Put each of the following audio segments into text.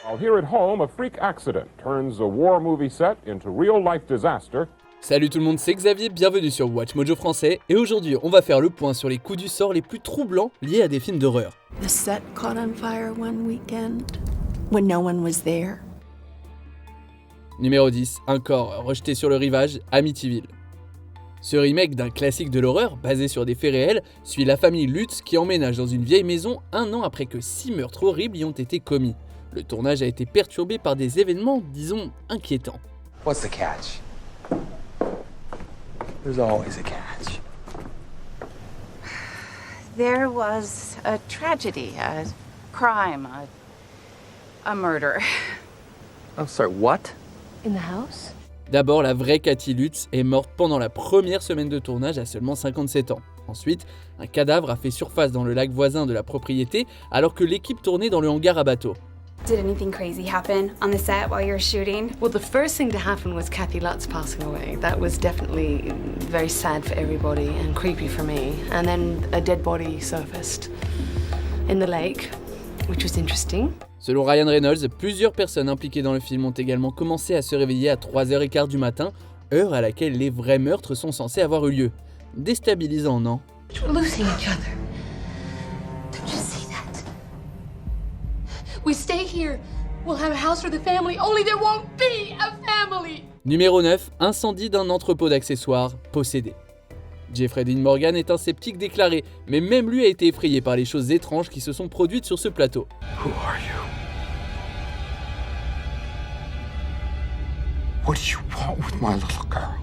While here at home, a freak accident turns a war movie set into real-life disaster. Salut tout le monde, c'est Xavier, bienvenue sur Watch Mojo français, et aujourd'hui on va faire le point sur les coups du sort les plus troublants liés à des films d'horreur. The set caught on fire one weekend when no one was there. Numéro 10, un corps rejeté sur le rivage, Amityville. Ce remake d'un classique de l'horreur, basé sur des faits réels, suit la famille Lutz qui emménage dans une vieille maison un an après que 6 meurtres horribles y ont été commis. Le tournage a été perturbé par des événements, disons, inquiétants. What's the catch? There's always a catch. There was a tragedy, a crime, a murder. I'm sorry, what? In the house? D'abord, la vraie Cathy Lutz est morte pendant la première semaine de tournage à seulement 57 ans. Ensuite, un cadavre a fait surface dans le lac voisin de la propriété alors que l'équipe tournait dans le hangar à bateaux. Did anything crazy happen on the set while you were shooting? Well, the first thing to happen was Kathy Lutz passing away. That was definitely very sad for everybody and creepy for me. And then a dead body surfaced in the lake, which was interesting. Selon Ryan Reynolds, plusieurs personnes impliquées dans le film ont également commencé à se réveiller à 3h15 du matin, heure à laquelle les vrais meurtres sont censés avoir eu lieu. Déstabilisant, non? We're losing each other. Don't you see that? We stay here. We'll have a house for the family, only there won't be a family. Numéro 9, incendie d'un entrepôt d'accessoires possédé. Jeffrey Dean Morgan est un sceptique déclaré, mais même lui a été effrayé par les choses étranges qui se sont produites sur ce plateau. Who are you? What do you want with my little girl?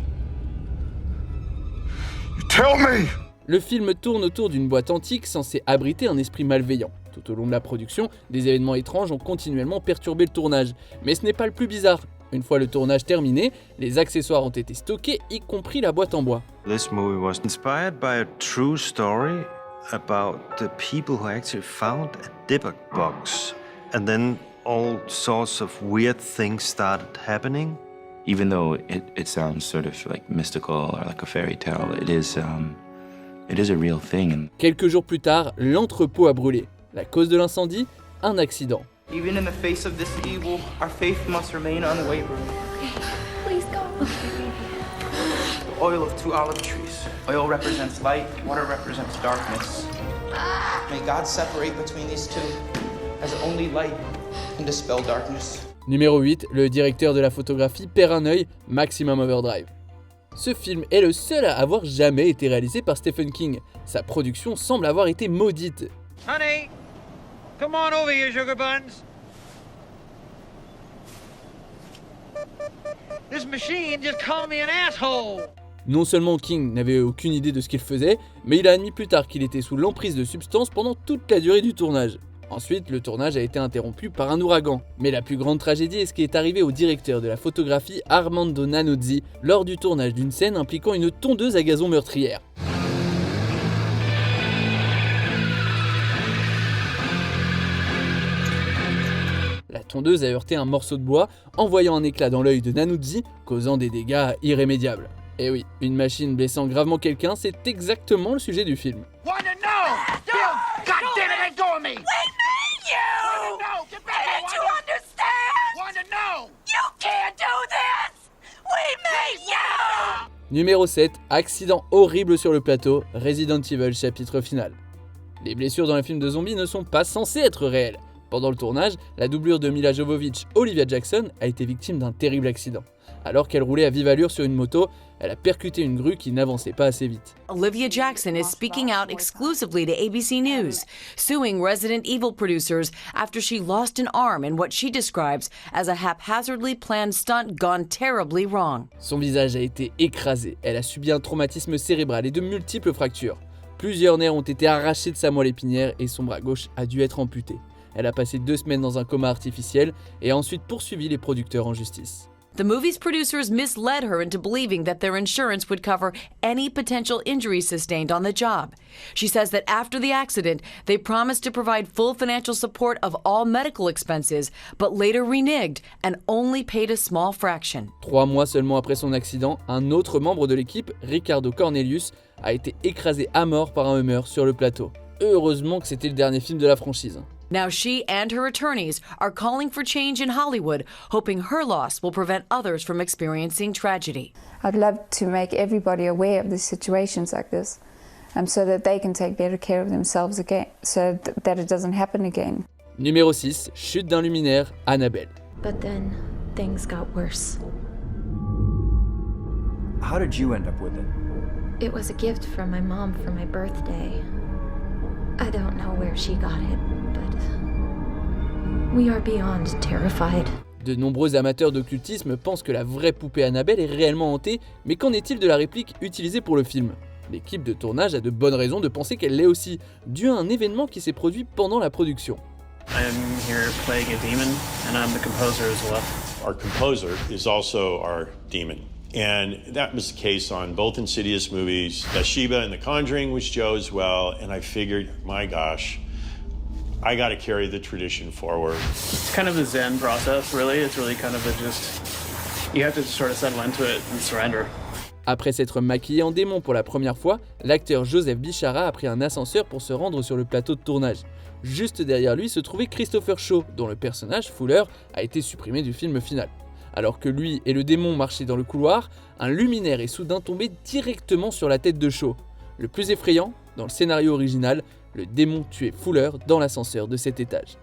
You tell me! Le film tourne autour d'une boîte antique censée abriter un esprit malveillant. Tout au long de la production, des événements étranges ont continuellement perturbé le tournage. Mais ce n'est pas le plus bizarre. Une fois le tournage terminé, les accessoires ont été stockés, y compris la boîte en bois. This movie was inspired by a true story about the people who actually found a debug box. And then all sorts of weird things started happening. Even though it sounds sort of like mystical or like a fairy tale, it is a real thing. Quelques jours plus tard, l'entrepôt a brûlé. La cause de l'incendie, un accident. Even in the face of this evil, our faith must remain unwavering. Please go. The oil of 2 olive trees. Oil represents light, water represents darkness. May God separate between these two, as only light can dispel darkness. Numéro 8, le directeur de la photographie perd un œil, Maximum Overdrive. Ce film est le seul à avoir jamais été réalisé par Stephen King. Sa production semble avoir été maudite. Honey, come on over here, sugar buns. This machine just called me an asshole. Non seulement King n'avait aucune idée de ce qu'il faisait, mais il a admis plus tard qu'il était sous l'emprise de substances pendant toute la durée du tournage. Ensuite, le tournage a été interrompu par un ouragan. Mais la plus grande tragédie est ce qui est arrivé au directeur de la photographie Armando Nanuzzi lors du tournage d'une scène impliquant une tondeuse à gazon meurtrière. La tondeuse a heurté un morceau de bois, envoyant un éclat dans l'œil de Nanuzzi, causant des dégâts irrémédiables. Et oui, une machine blessant gravement quelqu'un, c'est exactement le sujet du film. Numéro 7, accident horrible sur le plateau, Resident Evil chapitre final. Les blessures dans les films de zombies ne sont pas censées être réelles. Pendant le tournage, la doublure de Mila Jovovich, Olivia Jackson, a été victime d'un terrible accident. Alors qu'elle roulait à vive allure sur une moto, elle a percuté une grue qui n'avançait pas assez vite. Olivia Jackson is speaking out exclusively to ABC News, suing Resident Evil producers after she lost an arm in what she describes as a haphazardly planned stunt gone terribly wrong. Son visage a été écrasé, elle a subi un traumatisme cérébral et de multiples fractures. Plusieurs nerfs ont été arrachés de sa moelle épinière et son bras gauche a dû être amputé. Elle a passé 2 semaines dans un coma artificiel et a ensuite poursuivi les producteurs en justice. The movie's producers misled her into believing that their insurance would cover any potential injuries sustained on the job. She says that after the accident, they promised to provide full financial support of all medical expenses, but later reneged and only paid a small fraction. 3 mois seulement après son accident, un autre membre de l'équipe, Ricardo Cornelius, a été écrasé à mort par un Hummer sur le plateau. Heureusement que c'était le dernier film de la franchise. Now she and her attorneys are calling for change in Hollywood, hoping her loss will prevent others from experiencing tragedy. I'd love to make everybody aware of these situations like this, so that they can take better care of themselves again, so that it doesn't happen again. Numéro 6, chute d'un luminaire, Annabelle. But then things got worse. How did you end up with it? It was a gift from my mom for my birthday. I don't know where she got it, but we are beyond terrified. De nombreux amateurs d'occultisme pensent que la vraie poupée Annabelle est réellement hantée, mais qu'en est-il de la réplique utilisée pour le film ? L'équipe de tournage a de bonnes raisons de penser qu'elle l'est aussi, dû à un événement qui s'est produit pendant la production. I'm here playing a demon, and I'm the composer as well. Our composer is also our demon. And that was the case on both Insidious movies. Bathsheba and The Conjuring was Joe as well. And I figured, my gosh, I got to carry the tradition forward. It's kind of a Zen process, really. It's really kind of you have to sort of settle into it and surrender. Après s'être maquillé en démon pour la première fois, l'acteur Joseph Bichara a pris un ascenseur pour se rendre sur le plateau de tournage. Juste derrière lui se trouvait Christopher Shaw, dont le personnage, Fuller, a été supprimé du film final. Alors que lui et le démon marchaient dans le couloir, un luminaire est soudain tombé directement sur la tête de Shaw. Le plus effrayant, dans le scénario original, le démon tuait Fuller dans l'ascenseur de cet étage.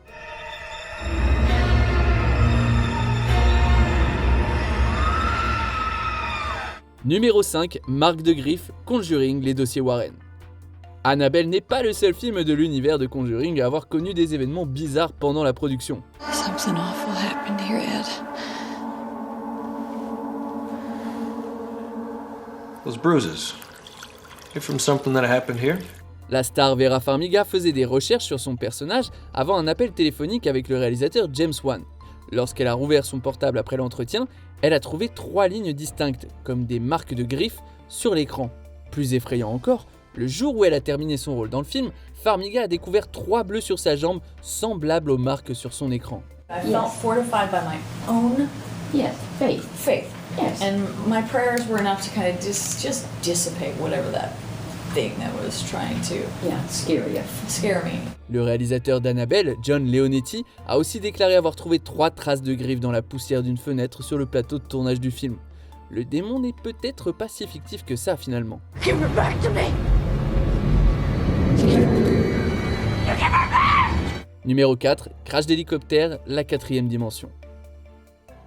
Numéro 5, Marc de Griffe, Conjuring, les dossiers Warren. Annabelle n'est pas le seul film de l'univers de Conjuring à avoir connu des événements bizarres pendant la production. Something awful happened here, Ed. Those bruises, they're from something that happened here? La star Vera Farmiga faisait des recherches sur son personnage avant un appel téléphonique avec le réalisateur James Wan. Lorsqu'elle a rouvert son portable après l'entretien, elle a trouvé 3 lignes distinctes, comme des marques de griffes, sur l'écran. Plus effrayant encore, le jour où elle a terminé son rôle dans le film, Farmiga a découvert 3 bleus sur sa jambe, semblables aux marques sur son écran. I felt fortified by my own faith. Yes. And my prayers were enough to kind of just dissipate whatever that thing that was trying to scare me. Le réalisateur d'Annabelle, John Leonetti, a aussi déclaré avoir trouvé 3 traces de griffes dans la poussière d'une fenêtre sur le plateau de tournage du film. Le démon n'est peut-être pas si fictif que ça finalement. Give her back to me. Numéro 4, crash d'hélicoptère, la 4e dimension.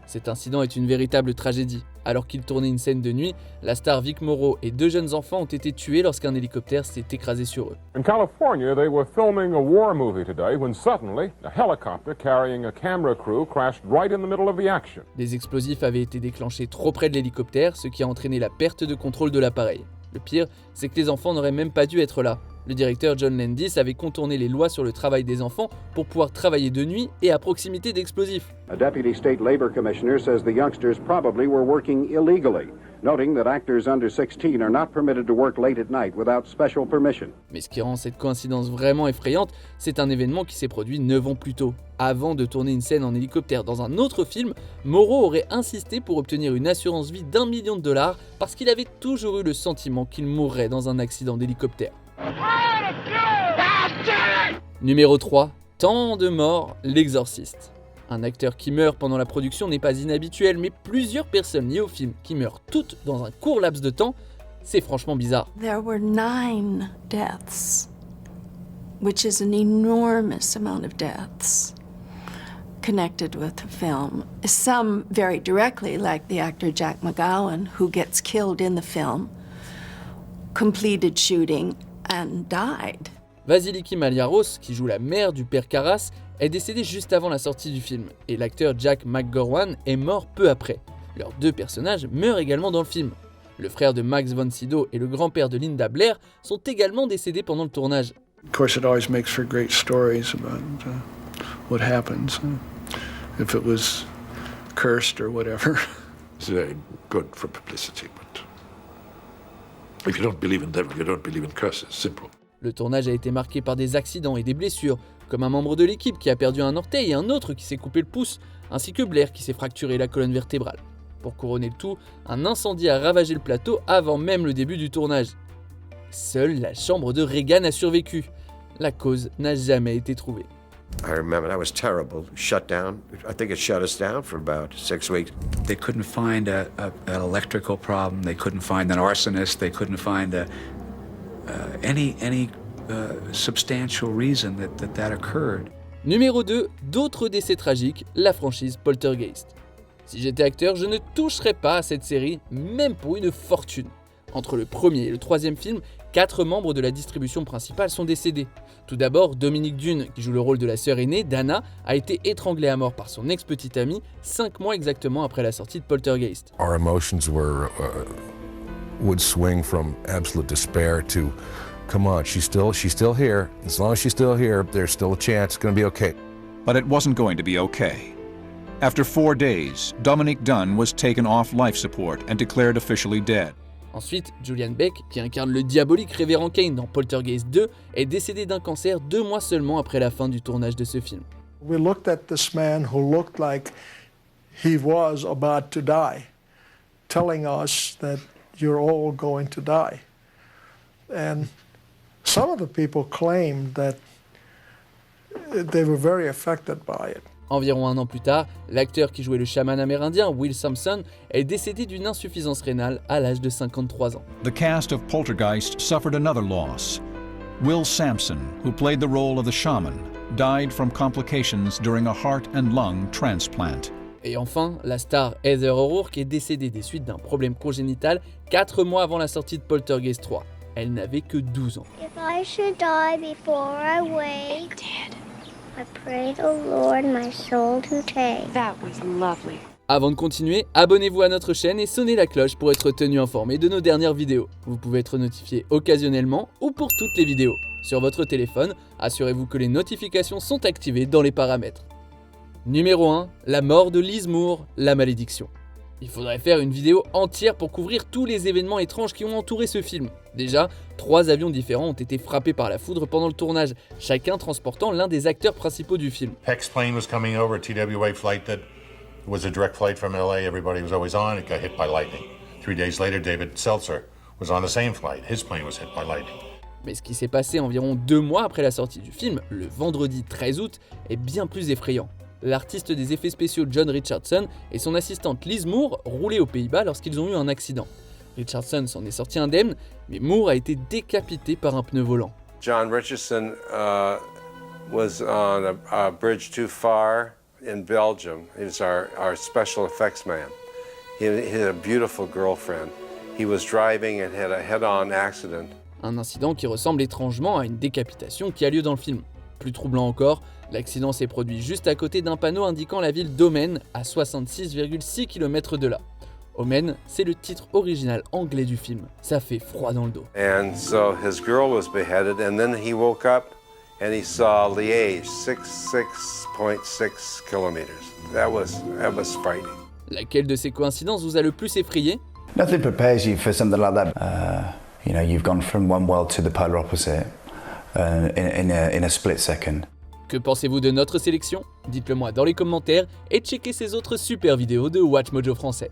Cet incident est une véritable tragédie. Alors qu'il tournait une scène de nuit, la star Vic Morrow et 2 jeunes enfants ont été tués lorsqu'un hélicoptère s'est écrasé sur eux. In California, they were filming a war movie today when suddenly a helicopter carrying a camera crew crashed right in the middle of the action. Des explosifs avaient été déclenchés trop près de l'hélicoptère, ce qui a entraîné la perte de contrôle de l'appareil. Le pire, c'est que les enfants n'auraient même pas dû être là. Le directeur John Landis avait contourné les lois sur le travail des enfants pour pouvoir travailler de nuit et à proximité d'explosifs. A deputy state labor commissioner says the youngsters probably were working illegally, noting that actors under 16 are not permitted to work late at night without special permission. Mais ce qui rend cette coïncidence vraiment effrayante, c'est un événement qui s'est produit 9 ans plus tôt. Avant de tourner une scène en hélicoptère dans un autre film, Morrow aurait insisté pour obtenir une assurance vie d'$1 million parce qu'il avait toujours eu le sentiment qu'il mourrait dans un accident d'hélicoptère. Numéro 3, tant de morts, l'exorciste. Un acteur qui meurt pendant la production n'est pas inhabituel, mais plusieurs personnes liées au film qui meurent toutes dans un court laps de temps, c'est franchement bizarre. There were 9 deaths, which is an enormous amount of deaths connected with the film. Some very directly, like the actor Jack McGowan, who gets killed in the film, completed shooting and died. Vasiliki Maliaros, qui joue la mère du père Karras, est décédé juste avant la sortie du film, et l'acteur Jack McGowan est mort peu après. Leurs 2 personnages meurent également dans le film. Le frère de Max von Sydow et le grand-père de Linda Blair sont également décédés pendant le tournage. Of course, it always makes for great stories about what happens. If it was cursed or whatever. It's very good for publicity, but if you don't believe in devil, you don't believe in curses. Simple. Le tournage a été marqué par des accidents et des blessures, comme un membre de l'équipe qui a perdu un orteil et un autre qui s'est coupé le pouce, ainsi que Blair qui s'est fracturé la colonne vertébrale. Pour couronner le tout, un incendie a ravagé le plateau avant même le début du tournage. Seule la chambre de Regan a survécu. La cause n'a jamais été trouvée. I remember that was terrible. Shut down. I think it shut us down for about 6 weeks. They couldn't find an electrical problem. They couldn't find an arsonist. They couldn't find any substantial reason that occurred. Numéro 2, d'autres décès tragiques, la franchise Poltergeist. Si j'étais acteur, je ne toucherais pas à cette série, même pour une fortune. Entre le premier et le troisième film, 4 membres de la distribution principale sont décédés. Tout d'abord, Dominique Dunne, qui joue le rôle de la sœur aînée, Dana, a été étranglée à mort par son ex-petite amie 5 mois exactement après la sortie de Poltergeist. Our emotions would swing from absolute despair to, come on, she's still here. As long as she's still here, there's still a chance it's going to be okay. But it wasn't going to be okay. After 4 days, Dominique Dunne was taken off life support and declared officially dead. Ensuite, Julian Beck, qui incarne le diabolique Révérend Kane dans Poltergeist 2, est décédé d'un cancer 2 mois seulement après la fin du tournage de ce film. We looked at this man who looked like he was about to die, telling us that you're all going to die. And some of the people claimed that they were very affected by it. Environ 1 an plus tard, l'acteur qui jouait le chaman amérindien, Will Sampson, est décédé d'une insuffisance rénale à l'âge de 53 ans. The cast of Poltergeist suffered another loss. Will Sampson, who played the role of the shaman, died from complications during a heart and lung transplant. Et enfin, la star Heather O'Rourke est décédée des suites d'un problème congénital 4 mois avant la sortie de Poltergeist 3. Elle n'avait que 12 ans. If I should die before I wake, I pray the Lord my soul to take. That was lovely. Avant de continuer, abonnez-vous à notre chaîne et sonnez la cloche pour être tenu informé de nos dernières vidéos. Vous pouvez être notifié occasionnellement ou pour toutes les vidéos. Sur votre téléphone, assurez-vous que les notifications sont activées dans les paramètres. Numéro 1, la mort de Liz Moore, la malédiction. Il faudrait faire une vidéo entière pour couvrir tous les événements étranges qui ont entouré ce film. Déjà, 3 avions différents ont été frappés par la foudre pendant le tournage, chacun transportant l'un des acteurs principaux du film. Peck's plane was coming over, a TWA flight that was a direct flight from LA, everybody was always on, it got hit by lightning. 3 days later, David Seltzer was on the same flight, his plane was hit by lightning. Mais ce qui s'est passé environ 2 mois après la sortie du film, le vendredi 13 août, est bien plus effrayant. L'artiste des effets spéciaux John Richardson et son assistante Liz Moore roulaient aux Pays-Bas lorsqu'ils ont eu un accident. Richardson s'en est sorti indemne, mais Moore a été décapité par un pneu volant. John Richardson was on a bridge too far in Belgium. He's our special effects man. He had a beautiful girlfriend. He was driving and had a head-on accident. Un incident qui ressemble étrangement à une décapitation qui a lieu dans le film. Plus troublant encore, l'accident s'est produit juste à côté d'un panneau indiquant la ville d'Omen, à 66,6 km de là. Omen, c'est le titre original anglais du film. Ça fait froid dans le dos. And so his girl was beheaded, and then he woke up and he saw Liège, 66.6 kilometers. That was frightening. Laquelle de ces coïncidences vous a le plus effrayé? Nothing prepares you for something like that. You know, you've gone from one world to the polar opposite in a split second. Que pensez-vous de notre sélection? Dites-le moi dans les commentaires et checkez ces autres super vidéos de Watch Mojo français.